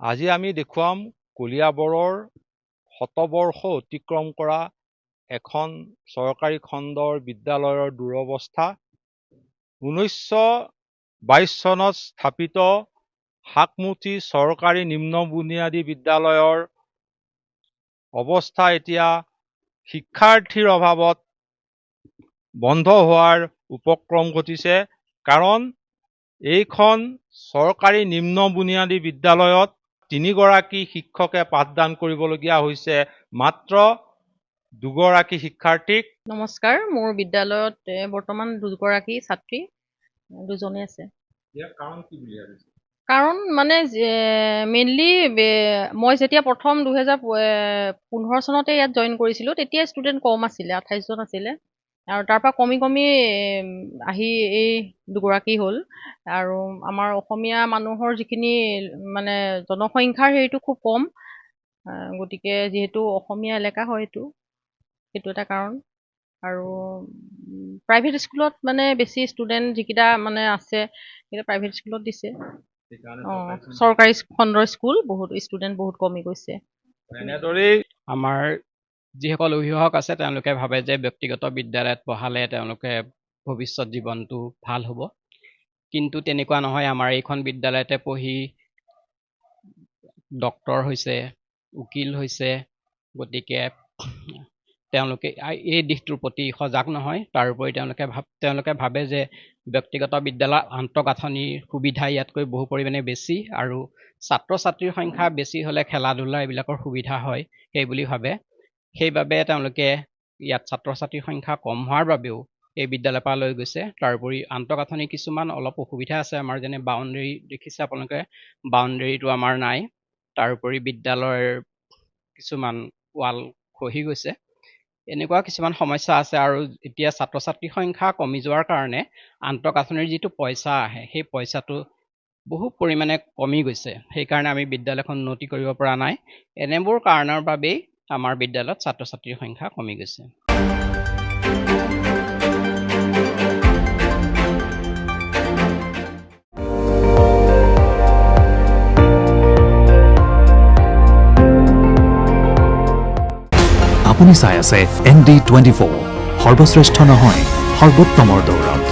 আজি আমি দেখুৱাম কলিয়াবৰৰ শতবৰ্ষ অতিক্ৰম কৰা এখন চৰকাৰী খণ্ডৰ বিদ্যালয়ৰ দুৰৱস্থা। 1922 চনত স্থাপিত শাকমুঠি চৰকাৰী নিম্ন বুনিয়াদী বিদ্যালয়ৰ অৱস্থা এতিয়া শিক্ষাৰ্থীৰ অভাৱত বন্ধ হোৱাৰ উপক্ৰম ঘটিছে। কাৰণ এইখন চৰকাৰী নিম্ন বুনিয়াদী বিদ্যালয়ত 3 গৰাকী শিক্ষকে পাঠদান কৰিবলগীয়া হৈছে, মাত্ৰ 2 গৰাকী শিক্ষাৰ্থীক। নমস্কাৰ, মোৰ বিদ্যালয়ত বৰ্তমান 2 গৰাকী ছাত্ৰী, 2জনে আছে। ইয়াৰ কাৰণ কি বুলি ভাবিছে? কাৰণ মানে মেইনলি মই যেতিয়া প্ৰথম 2015 চনতে ইয়াত জইন কৰিছিলোঁ, তেতিয়া ষ্টুডেণ্ট কম আছিলে, 28 জন আছিলে। আৰু তাৰ পৰা কমি আহি এই 2 গৰাকী হ'ল। আৰু আমাৰ অসমীয়া মানুহৰ যিখিনি মানে জনসংখ্যাৰ হেৰিটো খুব কম, গতিকে যিহেতু অসমীয়া এলেকা হয় সেইটো এটা কাৰণ। আৰু প্ৰাইভেট স্কুলত মানে বেছি ষ্টুডেণ্ট যিকেইটা মানে আছে সেইকেইটা প্ৰাইভেট স্কুলত দিছে। চৰকাৰী খণ্ডৰ স্কুল বহুত ষ্টুডেণ্ট বহুত কমি গৈছে। এনেদৰেই আমাৰ যিসকল অভিভাৱক আছে তেওঁলোকে ভাবে যে ব্যক্তিগত বিদ্যালয়ত পঢ়ালে তেওঁলোকে ভৱিষ্যত জীৱনটো ভাল হ'ব, কিন্তু তেনেকুৱা নহয়। আমাৰ এইখন বিদ্যালয়তে পঢ়ি ডক্তৰ হৈছে, উকিল হৈছে, গতিকে তেওঁলোকে এই দিশটোৰ প্ৰতি সজাগ নহয়। তাৰোপৰি তেওঁলোকে ভাবে যে ব্যক্তিগত বিদ্যালয়ৰ আন্তঃগাঁথনিৰ সুবিধা ইয়াতকৈ বহু পৰিমাণে বেছি, আৰু ছাত্ৰ ছাত্ৰীৰ সংখ্যা বেছি হ'লে খেলা ধূলা এইবিলাকৰ সুবিধা হয় সেইবুলি ভাবে। সেইবাবে তেওঁলোকে ইয়াত ছাত্ৰ ছাত্ৰীৰ সংখ্যা কম হোৱাৰ বাবেও এই বিদ্যালয়ৰ পৰা লৈ গৈছে। তাৰোপৰি আন্তঃগাঁথনি কিছুমান অলপ অসুবিধা আছে আমাৰ, যেনে বাউণ্ডেৰী দেখিছে আপোনালোকে, বাউণ্ডেৰীটো আমাৰ নাই। তাৰোপৰি বিদ্যালয়ৰ কিছুমান ৱাল খহি গৈছে। এনেকুৱা কিছুমান সমস্যা আছে। আৰু এতিয়া ছাত্ৰ ছাত্ৰীৰ সংখ্যা কমি যোৱাৰ কাৰণে আন্তঃগাঁথনিৰ যিটো পইচা আহে সেই পইচাটো বহু পৰিমাণে কমি গৈছে। সেইকাৰণে আমি বিদ্যালয়খন উন্নতি কৰিব পৰা নাই। এনেবোৰ কাৰণৰ বাবেই আমাৰ বিদ্যালয়ত ছাত্ৰ ছাত্ৰীৰ সংখ্যা কমি গৈছে। আপুনি চাই আছে ND24, সৰ্বশ্ৰেষ্ঠ নহয় সৰ্বোত্তমৰ দৌৰত।